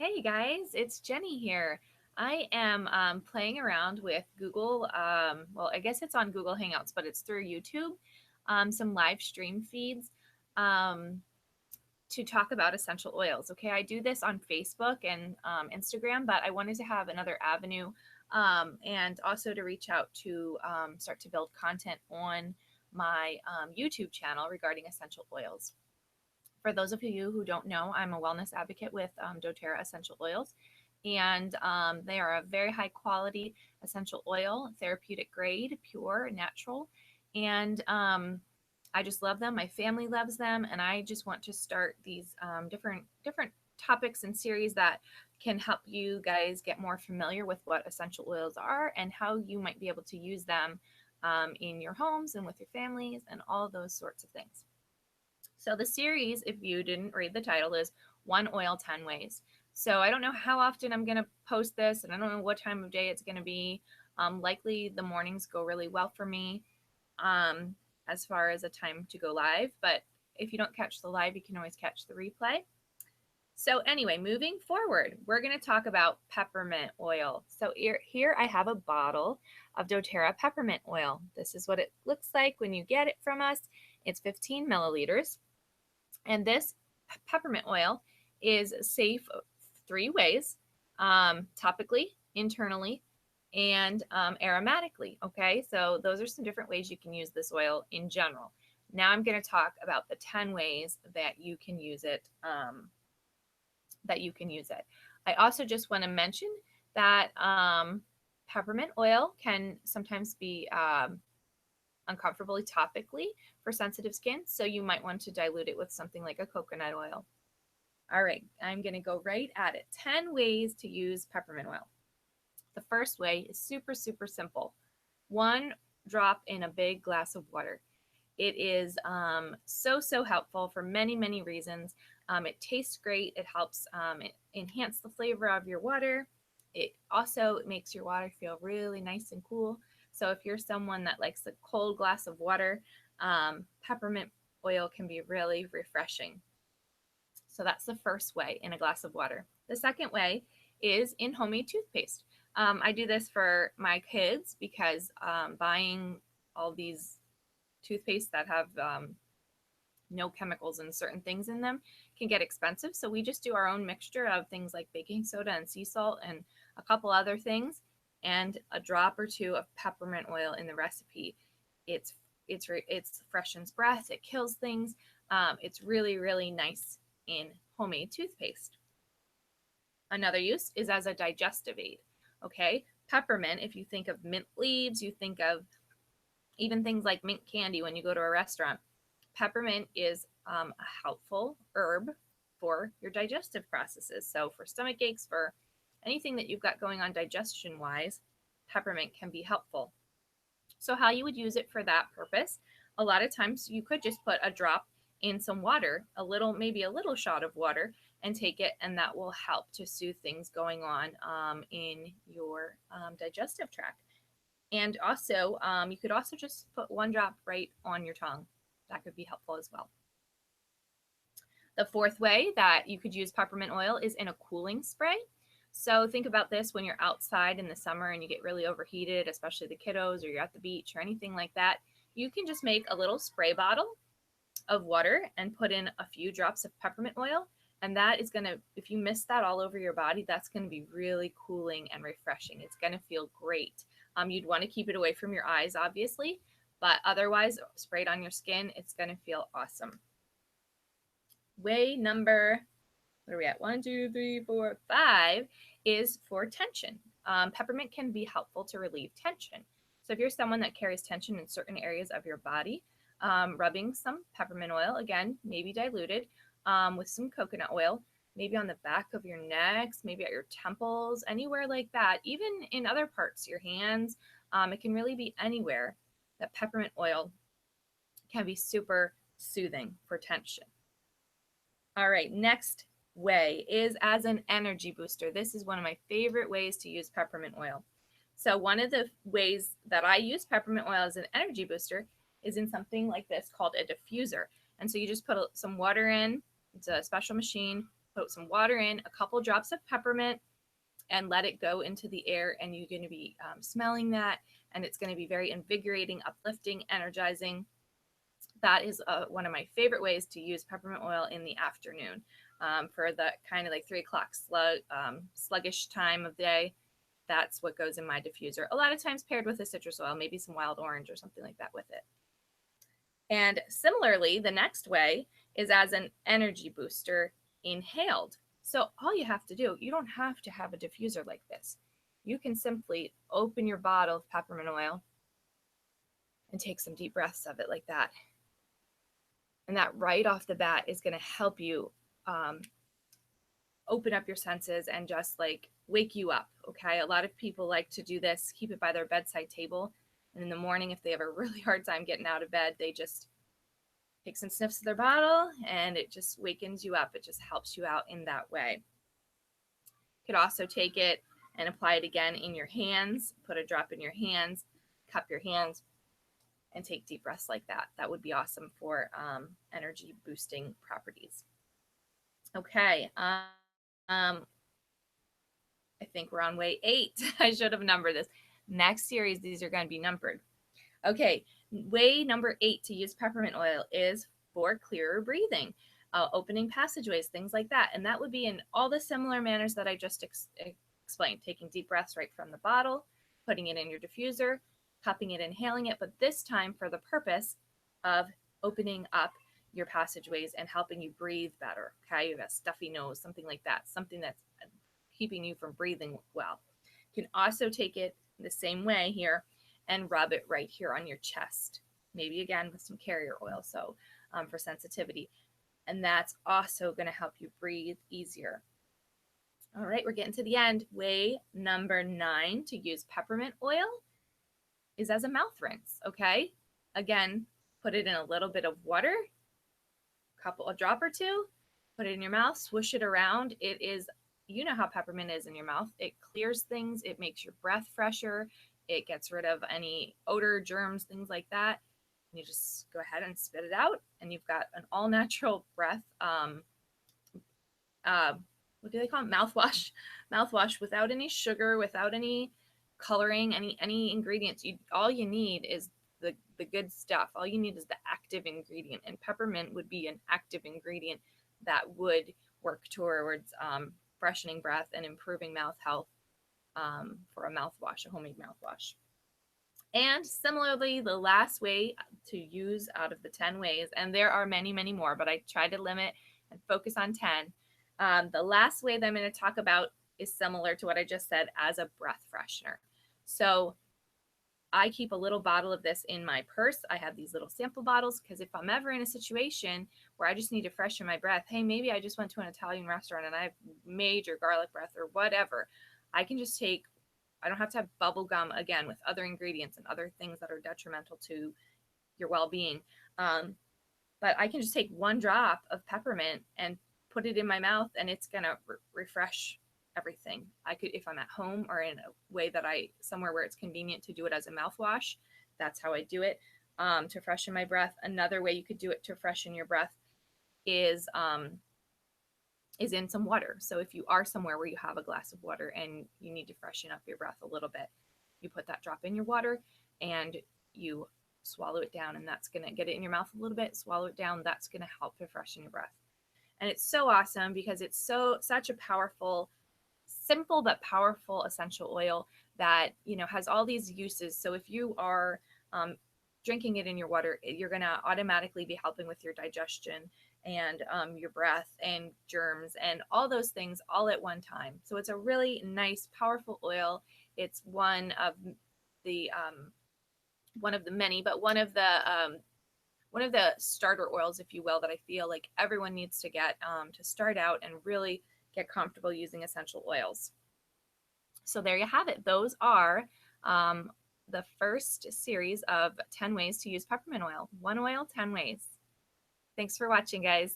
Hey guys, it's Jenny here. I am playing around with Google. Well, I guess it's on Google Hangouts, but it's through YouTube, some live stream feeds um, to talk about essential oils. Okay, I do this on Facebook and Instagram, but I wanted to have another avenue and also to reach out to start to build content on my YouTube channel regarding essential oils. For those of you who don't know, I'm a wellness advocate with doTERRA Essential Oils, and they are a very high quality essential oil, therapeutic grade, pure, natural, and I just love them. My family loves them, and I just want to start these different topics and series that can help you guys get more familiar with what essential oils are and how you might be able to use them in your homes and with your families and all those sorts of things. So the series, if you didn't read the title, is One Oil 10 Ways. So I don't know how often I'm going to post this, and I don't know what time of day it's going to be. Likely the mornings go really well for me um, as far as a time to go live. But if you don't catch the live, you can always catch the replay. So anyway, moving forward, we're going to talk about peppermint oil. So here I have a bottle of doTERRA Peppermint Oil. This is what it looks like when you get it from us. It's 15 milliliters. And this peppermint oil is safe 3 ways: topically, internally, and aromatically. Okay, so those are some different ways you can use this oil in general. Now I'm going to talk about the 10 ways that you can use it. I also just want to mention that peppermint oil can sometimes be uncomfortably topically for sensitive skin, so you might want to dilute it with something like a coconut oil. All right, I'm going to go right at it. 10 ways to use peppermint oil. The first way is super, super simple. 1 drop in a big glass of water. It is so helpful for many reasons. It tastes great. It helps enhance the flavor of your water. It also makes your water feel really nice and cool. So if you're someone that likes a cold glass of water, peppermint oil can be really refreshing. So that's the first way, in a glass of water. The second way is in homemade toothpaste. I do this for my kids because buying all these toothpaste that have no chemicals and certain things in them can get expensive. So we just do our own mixture of things like baking soda and sea salt and a couple other things, and a drop or two of peppermint oil in the recipe. It's freshens breath. It kills things. It's really nice in homemade toothpaste. Another use is as a digestive aid. Okay, peppermint. If you think of mint leaves, you think of even things like mint candy when you go to a restaurant. Peppermint is a helpful herb for your digestive processes. So for stomach aches, for anything that you've got going on digestion wise, peppermint can be helpful. So how you would use it for that purpose, a lot of times you could just put a drop in some water, maybe a little shot of water, and take it, and that will help to soothe things going on in your digestive tract. And also, you could also just put 1 drop right on your tongue. That could be helpful as well. The fourth way that you could use peppermint oil is in a cooling spray. So think about this when you're outside in the summer and you get really overheated, especially the kiddos, or you're at the beach or anything like that. You can just make a little spray bottle of water and put in a few drops of peppermint oil. And that is going to, if you mist that all over your body, that's going to be really cooling and refreshing. It's going to feel great. You'd want to keep it away from your eyes, obviously, but otherwise, sprayed on your skin, it's going to feel awesome. Way number, what are we at? 1, 2, 3, 4, 5 is for tension. Peppermint can be helpful to relieve tension. So if you're someone that carries tension in certain areas of your body, rubbing some peppermint oil, again, maybe diluted, with some coconut oil, maybe on the back of your necks, maybe at your temples, anywhere like that, even in other parts, your hands. It can really be anywhere that peppermint oil can be super soothing for tension. All right, next way is as an energy booster. This is one of my favorite ways to use peppermint oil. So one of the ways that I use peppermint oil as an energy booster is in something like this called a diffuser. And so you just put some water in. It's a special machine. put some water in, a couple drops of peppermint, and let it go into the air, and you're going to be smelling that, and it's going to be very invigorating, uplifting, energizing. That is one of my favorite ways to use peppermint oil in the afternoon for the kind of like 3 o'clock sluggish time of day. That's what goes in my diffuser. A lot of times paired with a citrus oil, maybe some wild orange or something like that with it. And similarly, the next way is as an energy booster inhaled. So all you have to do, you don't have to have a diffuser like this. You can simply open your bottle of peppermint oil and take some deep breaths of it like that. And that right off the bat is going to help you open up your senses and just like wake you up. Okay. A lot of people like to do this, keep it by their bedside table. And in the morning, if they have a really hard time getting out of bed, they just take some sniffs of their bottle and it just wakens you up. It just helps you out in that way. You could also take it and apply it again in your hands, put a drop in your hands, cup your hands, and take deep breaths like that. That would be awesome for energy boosting properties. Okay. I think we're on way 8. I should have numbered this. Next series, these are going to be numbered. Okay. Way number 8 to use peppermint oil is for clearer breathing, opening passageways, things like that. And that would be in all the similar manners that I just explained, taking deep breaths right from the bottle, putting it in your diffuser, cupping it, inhaling it, but this time for the purpose of opening up your passageways and helping you breathe better. Okay, you have a stuffy nose, something like that, something that's keeping you from breathing well. You can also take it the same way here and rub it right here on your chest, maybe again with some carrier oil, so for sensitivity. And that's also going to help you breathe easier. All right, we're getting to the end. Way number 9 to use peppermint oil is as a mouth rinse. Okay, again, put it in a little bit of water, a drop or two, put it in your mouth, swish it around. It is, you know how peppermint is in your mouth. It clears things. It makes your breath fresher. It gets rid of any odor, germs, things like that. And you just go ahead and spit it out, and you've got an all-natural breath. What do they call it? Mouthwash without any sugar, without any coloring, any ingredients. All you need is the good stuff. All you need is the active ingredient, and peppermint would be an active ingredient that would work towards freshening breath and improving mouth health for a mouthwash, a homemade mouthwash. And similarly, the last way to use out of the 10 ways, and there are many, many more, but I tried to limit and focus on 10. The last way that I'm going to talk about is similar to what I just said as a breath freshener. So I keep a little bottle of this in my purse. I have these little sample bottles because if I'm ever in a situation where I just need to freshen my breath, hey, maybe I just went to an Italian restaurant and I have major garlic breath or whatever, I can just take, I don't have to have bubble gum again with other ingredients and other things that are detrimental to your well-being. But I can just take one drop of peppermint and put it in my mouth, and it's going to refresh everything. I could, if I'm at home or in a way that somewhere where it's convenient to do it as a mouthwash, that's how I do it to freshen my breath. Another way you could do it to freshen your breath is in some water. So if you are somewhere where you have a glass of water and you need to freshen up your breath a little bit, you put that drop in your water and you swallow it down, and that's going to get it in your mouth a little bit, swallow it down. That's going to help to freshen your breath. And it's so awesome because it's such a powerful, simple but powerful essential oil that, you know, has all these uses. So if you are drinking it in your water, you're going to automatically be helping with your digestion and your breath and germs and all those things all at one time. So it's a really nice, powerful oil. It's one of the many, but one of the starter oils, if you will, that I feel like everyone needs to get to start out and really get comfortable using essential oils. So there you have it. Those are the first series of 10 ways to use peppermint oil. One oil, 10 ways. Thanks for watching, guys.